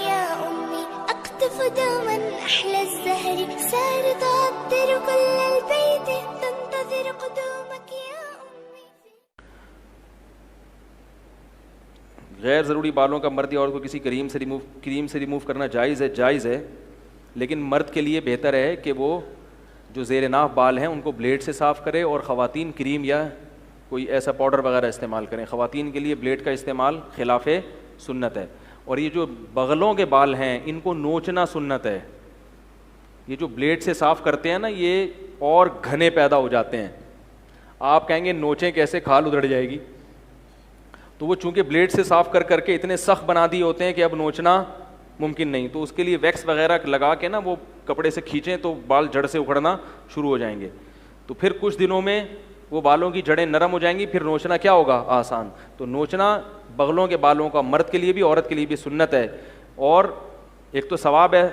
يا أمي أقطف دوما أحلى الزهر سار تعطر كل البيت تنتظر قدومك يا أمي. غیر ضروری بالوں کا مرد یا عورت کو کسی کریم سے ریموو کرنا جائز ہے لیکن مرد کے لیے بہتر ہے کہ وہ جو زیر ناف بال ہیں ان کو بلیڈ سے صاف کرے اور خواتین کریم یا کوئی ایسا پاؤڈر وغیرہ استعمال کریں. خواتین کے لیے بلیڈ کا استعمال خلاف سنت ہے. اور یہ جو بغلوں کے بال ہیں ان کو نوچنا سنت ہے. یہ جو بلیڈ سے صاف کرتے ہیں نا یہ اور گھنے پیدا ہو جاتے ہیں. آپ کہیں گے نوچیں کیسے, کھال ادھڑ جائے گی. تو وہ چونکہ بلیڈ سے صاف کر کے اتنے سخت بنا دیے ہوتے ہیں کہ اب نوچنا ممکن نہیں. تو اس کے لیے ویکس وغیرہ لگا کے نا وہ کپڑے سے کھینچیں تو بال جڑ سے اکھڑنا شروع ہو جائیں گے. تو پھر کچھ دنوں میں وہ بالوں کی جڑیں نرم ہو جائیں گی, پھر نوچنا کیا ہوگا, آسان. تو نوچنا بغلوں کے بالوں کا مرد کے لیے بھی عورت کے لیے بھی سنت ہے. اور ایک تو ثواب ہے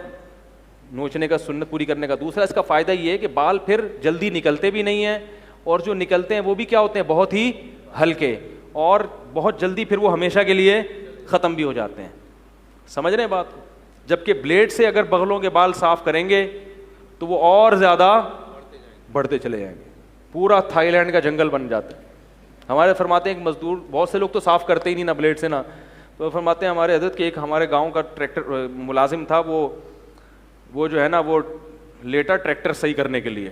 نوچنے کا, سنت پوری کرنے کا. دوسرا اس کا فائدہ یہ ہے کہ بال پھر جلدی نکلتے بھی نہیں ہیں, اور جو نکلتے ہیں وہ بھی کیا ہوتے ہیں, بہت ہی ہلکے, اور بہت جلدی پھر وہ ہمیشہ کے لیے ختم بھی ہو جاتے ہیں. سمجھ رہے ہیں بات کو. جبکہ بلیڈ سے اگر بغلوں کے بال صاف کریں گے تو وہ اور زیادہ بڑھتے چلے جائیں گے, پورا تھائی لینڈ کا جنگل بن جاتا ہے. ہمارے فرماتے ہیں ایک مزدور, بہت سے لوگ تو صاف کرتے ہی نہیں نا بلیڈ سے نا, تو فرماتے ہیں ہمارے حضرت کے ایک ہمارے گاؤں کا ٹریکٹر ملازم تھا, وہ جو ہے نا وہ لیٹا ٹریکٹر صحیح کرنے کے لیے.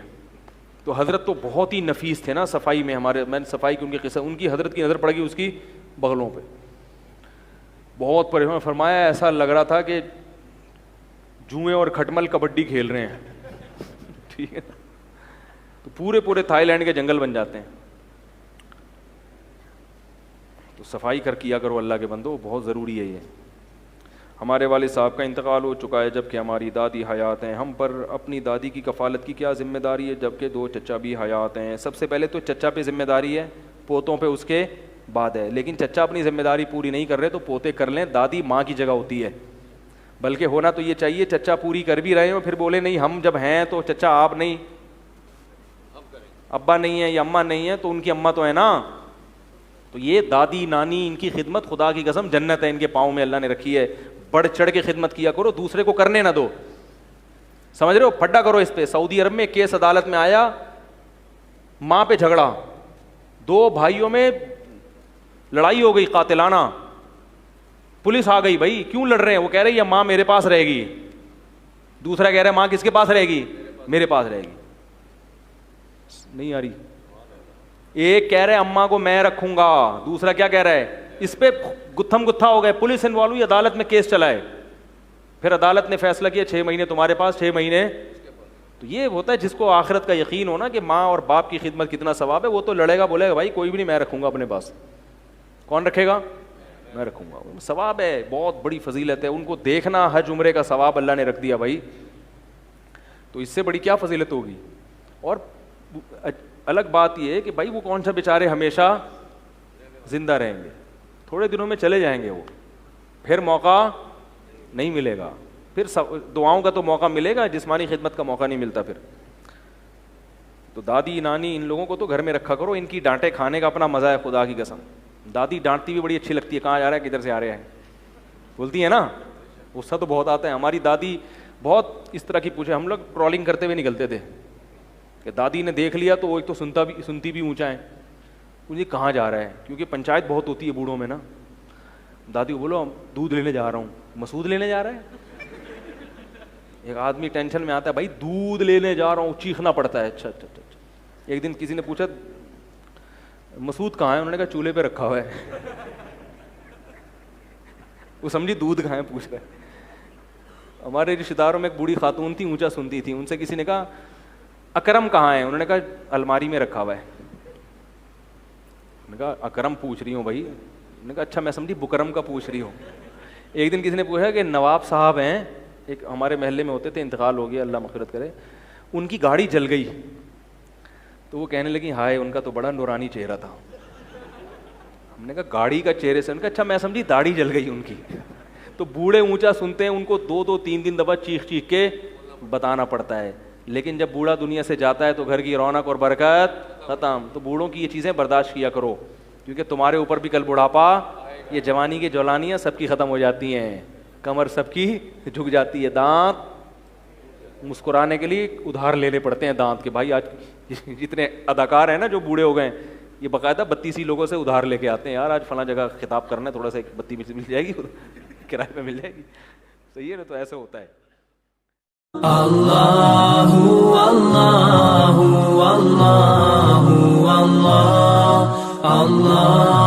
تو حضرت تو بہت ہی نفیس تھے نا صفائی میں, میں نے صفائی کی ان کی قصہ, ان کی حضرت کی نظر پڑ گئی اس کی بغلوں پہ, بہت پریشان. فرمایا ایسا لگ رہا تھا کہ جوئیں اور کھٹمل کبڈی کھیل رہے ہیں. ٹھیک ہے, تو پورے تھائی لینڈ کے جنگل بن جاتے ہیں. تو صفائی کیا کرو اللہ کے بندو, بہت ضروری ہے یہ. ہمارے والد صاحب کا انتقال ہو چکا ہے جبکہ ہماری دادی حیات ہیں. ہم پر اپنی دادی کی کفالت کی کیا ذمہ داری ہے جبکہ 2 چچا بھی حیات ہیں؟ سب سے پہلے تو چچا پہ ذمہ داری ہے, پوتوں پہ اس کے بعد ہے. لیکن چچا اپنی ذمہ داری پوری نہیں کر رہے تو پوتے کر لیں, دادی ماں کی جگہ ہوتی ہے. بلکہ ہونا تو یہ چاہیے چچا پوری کر بھی رہے ہوں پھر بولے نہیں ہم جب ہیں تو چچا آپ نہیں, ابا نہیں ہے یا اماں نہیں ہے تو ان کی اماں تو ہے نا. تو یہ دادی نانی ان کی خدمت خدا کی قسم جنت ہے ان کے پاؤں میں اللہ نے رکھی ہے. بڑھ چڑھ کے خدمت کیا کرو, دوسرے کو کرنے نہ دو. سمجھ رہے ہو, پھڈا کرو اس پہ. سعودی عرب میں کیس عدالت میں آیا, ماں پہ جھگڑا, 2 بھائیوں میں لڑائی ہو گئی قاتلانہ. پولیس آ گئی, بھائی کیوں لڑ رہے ہیں؟ وہ کہہ رہے ہیں ماں میرے پاس رہے گی. دوسرا کہہ رہا ہے ماں کس کے پاس رہے گی؟ میرے پاس رہے گی. نہیں آ رہی. ایک کہہ رہے اماں کو میں رکھوں گا, دوسرا کیا کہہ رہا ہے؟ اس پہ گتھم گتھا ہو گئے, پولیس انوالو ہوئی, عدالت میں کیس چلائے. پھر عدالت نے فیصلہ کیا 6 مہینے تمہارے پاس, 6 مہینے. تو یہ ہوتا ہے جس کو آخرت کا یقین ہونا کہ ماں اور باپ کی خدمت کتنا ثواب ہے, وہ تو لڑے گا, بولے گا بھائی کوئی بھی نہیں, میں رکھوں گا اپنے پاس. کون رکھے گا؟ میں رکھوں گا. ثواب ہے, بہت بڑی فضیلت ہے. ان کو دیکھنا حج عمرے کا ثواب اللہ نے رکھ دیا بھائی, تو اس سے بڑی کیا فضیلت ہوگی. اور الگ بات یہ ہے کہ بھائی وہ کون سا بیچارے ہمیشہ زندہ رہیں گے, تھوڑے دنوں میں چلے جائیں گے وہ, پھر موقع نہیں ملے گا. پھر دعاؤں کا تو موقع ملے گا, جسمانی خدمت کا موقع نہیں ملتا پھر. تو دادی نانی ان لوگوں کو تو گھر میں رکھا کرو, ان کی ڈانٹے کھانے کا اپنا مزہ ہے خدا کی قسم. دادی ڈانٹتی بھی بڑی اچھی لگتی ہے, کہاں جا رہا ہے کدھر سے آ رہے ہیں بولتی ہے نا, غصہ تو بہت آتا ہے. ہماری دادی بہت اس طرح کی پوچھے, ہم لوگ ٹرالنگ کرتے ہوئے نکلتے تھے کہ دادی نے دیکھ لیا تو وہ ایک تو سنتی بھی اونچا ہے, مجھے کہاں جا رہا ہے, کیونکہ پنچایت بہت ہوتی ہے بوڑھوں میں نا. دادی کو بولو دودھ لینے جا رہا ہوں, مسعود لینے جا رہا ہے. ایک آدمی ٹینشن میں آتا ہے, بھائی دودھ لینے جا رہا ہوں, چیخنا پڑتا ہے. اچھا اچھا اچھا. ایک دن کسی نے پوچھا مسعود کہاں ہے, انہوں نے کہا چولہے پہ رکھا ہوا ہے. وہ سمجھی دودھ کہاں ہے پوچھ رہا ہے. ہمارے رشتے داروں میں ایک بوڑھی خاتون تھی, اونچا سنتی تھی, ان سے کسی نے کہا اکرم کہاں ہے, انہوں نے کہا الماری میں رکھا ہوا ہے. میں نے کہا اکرم پوچھ رہی ہوں بھائی. میں نے کہا اچھا میں سمجھی بکرم کا پوچھ رہی ہوں. ایک دن کسی نے پوچھا کہ نواب صاحب ہیں, ایک ہمارے محلے میں ہوتے تھے, انتقال ہو گیا اللہ مغفرت کرے, ان کی گاڑی جل گئی. تو وہ کہنے لگی ہائے ان کا تو بڑا نورانی چہرہ تھا. ہم نے کہا گاڑی کا چہرے سے, ان کا اچھا میں سمجھی داڑھی جل گئی ان کی. تو بوڑھے اونچا سنتے ہیں, ان کو 2-3 دفعہ چیخ چیخ کے بتانا پڑتا ہے. لیکن جب بوڑھا دنیا سے جاتا ہے تو گھر کی رونق اور برکت ختم. تو بوڑھوں کی یہ چیزیں برداشت کیا کرو, کیونکہ تمہارے اوپر بھی کل بڑھاپا, یہ جوانی کی جولانیاں سب کی ختم ہو جاتی ہیں. کمر سب کی جھک جاتی ہے, دانت مسکرانے کے لیے ادھار لینے پڑتے ہیں دانت کے. بھائی آج جتنے اداکار ہیں نا جو بوڑھے ہو گئے ہیں, یہ باقاعدہ 32 لوگوں سے ادھار لے کے آتے ہیں, یار آج فلاں جگہ خطاب کرنا ہے, تھوڑا سا ایک بتی مل جائے گی, کرائے پہ مل جائے گی. صحیح ہے نا, تو ایسا ہوتا ہے. اللہ اللہ اللہ اللہ اللہ